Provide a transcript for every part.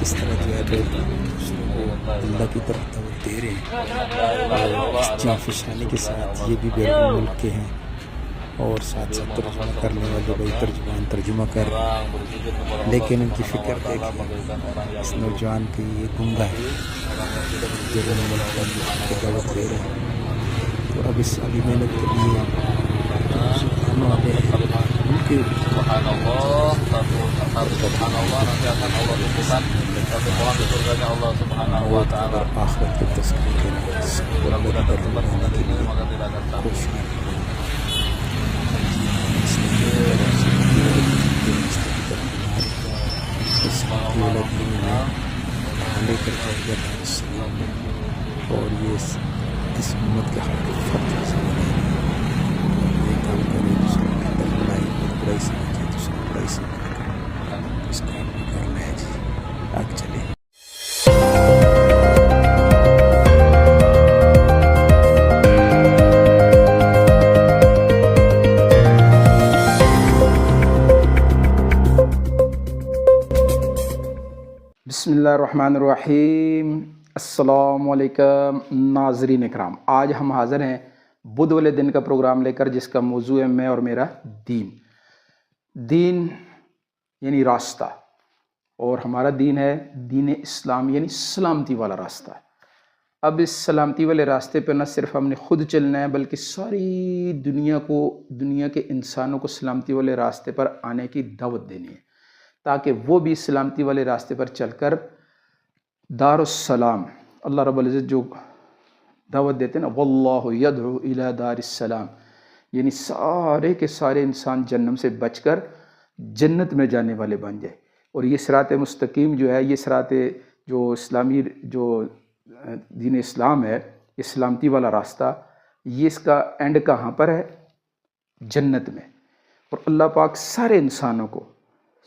کس طرح جو ہے لوگ دوسروں کو اللہ کی طرف دعوت دے رہے ہیں اور اس جانفشانی کے ساتھ یہ بھی بیرون ملک کے ہیں اور ساتھ ساتھ ترجمہ کرنے والے بھائی ترجمان ترجمہ کر رہے ہیں، لیکن ان کی فکر دیکھیں اس نوجوان کی یہ گنگا ہے بیرون ملک کی دعوت دے رہے ہیں، تو اب اس ابھی محنت کے لیے سبحانہ ان کے موت اور آخرت کے تذکرے کے لیے اللہ کی طرف بلانے کے لیے کوشش کریں۔ لے کر جائے گا دار السلام اور یہ اس امت کے حق فتح سے یہ کام کرے دوسروں کی برائی سمجھے دوسروں برائی سمجھے اس کام کو کرنا ہے جی آگے چلے۔ بسم اللہ الرحمن الرحیم۔ السلام علیکم ناظرین اکرام، آج ہم حاضر ہیں بدھ والے دن کا پروگرام لے کر، جس کا موضوع ہے میں اور میرا دین۔ دین یعنی راستہ، اور ہمارا دین ہے دین اسلام یعنی سلامتی والا راستہ۔ اب اس سلامتی والے راستے پہ نہ صرف ہم نے خود چلنا ہے بلکہ ساری دنیا کے انسانوں کو سلامتی والے راستے پر آنے کی دعوت دینی ہے، تاکہ وہ بھی سلامتی والے راستے پر چل کر دار السلام، اللہ رب العزت جو دعوت دیتے ہیں نا، واللہ یدعو الی دار السلام، یعنی سارے کے سارے انسان جہنم سے بچ کر جنت میں جانے والے بن جائے۔ اور یہ صراط مستقیم جو ہے، یہ صراط جو اسلامی جو دین اسلام ہے، یہ سلامتی والا راستہ، یہ اس کا اینڈ کہاں پر ہے؟ جنت میں۔ اور اللہ پاک سارے انسانوں کو،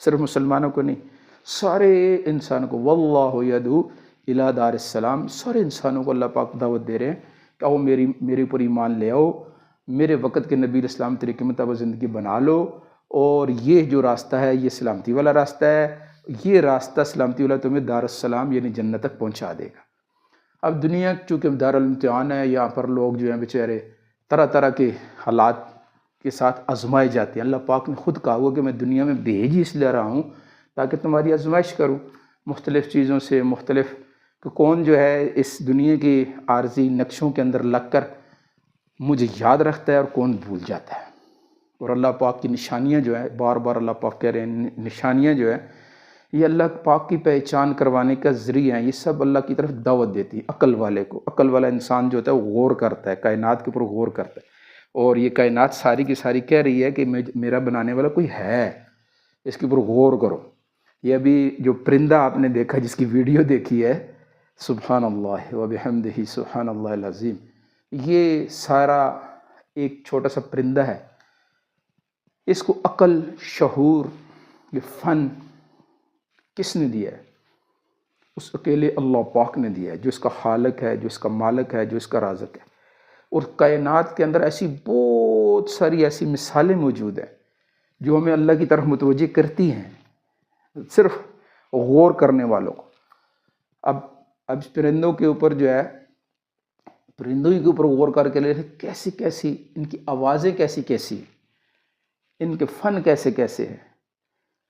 صرف مسلمانوں کو نہیں، سارے انسانوں کو، واللہ یدعو الی دار السلام، سارے انسانوں کو اللہ پاک دعوت دے رہے ہیں کہ آؤ میرے اوپر ایمان لے آؤ، میرے وقت کے نبی اسلام طریقے مطابق زندگی بنا لو، اور یہ جو راستہ ہے یہ سلامتی والا راستہ ہے، یہ راستہ سلامتی والا تمہیں دار السلام یعنی جنت تک پہنچا دے گا۔ اب دنیا چونکہ دار الامتحان ہے، یہاں پر لوگ جو ہیں بیچارے طرح طرح کے حالات کے ساتھ آزمائے جاتے ہیں۔ اللہ پاک نے خود کہا ہوا کہ میں دنیا میں بھیج ہی اس لیے رہا ہوں تاکہ تمہاری آزمائش کروں مختلف چیزوں سے، مختلف کہ کون جو ہے اس دنیا کی عارضی نقشوں کے اندر لگ کر مجھے یاد رکھتا ہے اور کون بھول جاتا ہے۔ اور اللہ پاک کی نشانیاں جو ہیں، بار بار اللہ پاک کہہ رہے ہیں نشانیاں جو ہیں یہ اللہ پاک کی پہچان کروانے کا ذریعہ ہیں، یہ سب اللہ کی طرف دعوت دیتی ہے عقل والے کو۔ عقل والا انسان جو ہوتا ہے وہ غور کرتا ہے، کائنات کے اوپر غور کرتا ہے، اور یہ کائنات ساری کی ساری کہہ رہی ہے کہ میرا بنانے والا کوئی ہے، اس کے اوپر غور کرو۔ یہ ابھی جو پرندہ آپ نے دیکھا، جس کی ویڈیو دیکھی ہے، سبحان اللہ و بحمدہ سبحان اللہ العظیم، یہ سارا ایک چھوٹا سا پرندہ ہے۔ اس کو عقل، شعور، یہ فن کس نے دیا ہے؟ اس اکیلے اللہ پاک نے دیا ہے، جو اس کا خالق ہے، جو اس کا مالک ہے، جو اس کا رازق ہے۔ اور کائنات کے اندر ایسی بہت ساری ایسی مثالیں موجود ہیں جو ہمیں اللہ کی طرف متوجہ کرتی ہیں، صرف غور کرنے والوں کو۔ اب پرندوں کے اوپر جو ہے، پرندوں کے اوپر غور کر کے لے کیسی کیسی ان کی آوازیں کیسی کیسی، ان کے فن کیسے کیسے ہیں،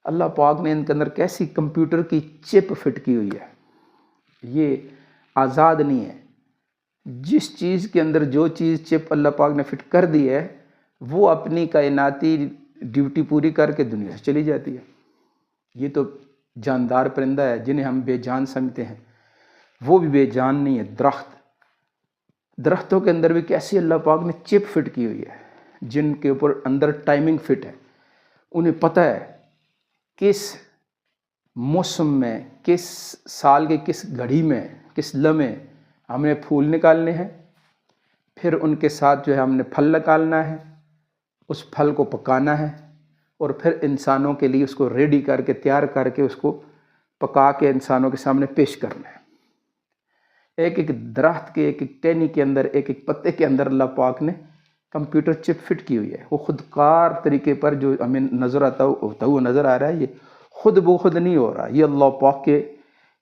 اللہ پاک نے ان کے اندر کیسی کمپیوٹر کی چپ فٹ کی ہوئی ہے۔ یہ آزاد نہیں ہے، جس چیز کے اندر جو چیز چپ اللہ پاک نے فٹ کر دی ہے وہ اپنی کائناتی ڈیوٹی پوری کر کے دنیا سے چلی جاتی ہے۔ یہ تو جاندار پرندہ ہے جنہیں ہم بے جان سمجھتے ہیں، وہ بھی بے جان نہیں ہے۔ درختوں کے اندر بھی کیسی اللہ پاک نے چپ فٹ کی ہوئی ہے، جن کے اوپر اندر ٹائمنگ فٹ ہے۔ انہیں پتہ ہے کس موسم میں، کس سال کے کس گھڑی میں، کس لمحے ہم نے پھول نکالنے ہیں، پھر ان کے ساتھ جو ہے ہم نے پھل نکالنا ہے، اس پھل کو پکانا ہے، اور پھر انسانوں کے لیے اس کو ریڈی کر کے، تیار کر کے، اس کو پکا کے انسانوں کے سامنے پیش کرنا ہے۔ ایک ایک درخت کے، ایک ایک ٹہنی کے اندر، ایک ایک پتے کے اندر اللہ پاک نے کمپیوٹر چپ فٹ کی ہوئی ہے۔ وہ خود کار طریقے پر جو ہمیں نظر آتا ہوا نظر آ رہا ہے، یہ خود بخود نہیں ہو رہا، یہ اللہ پاک کے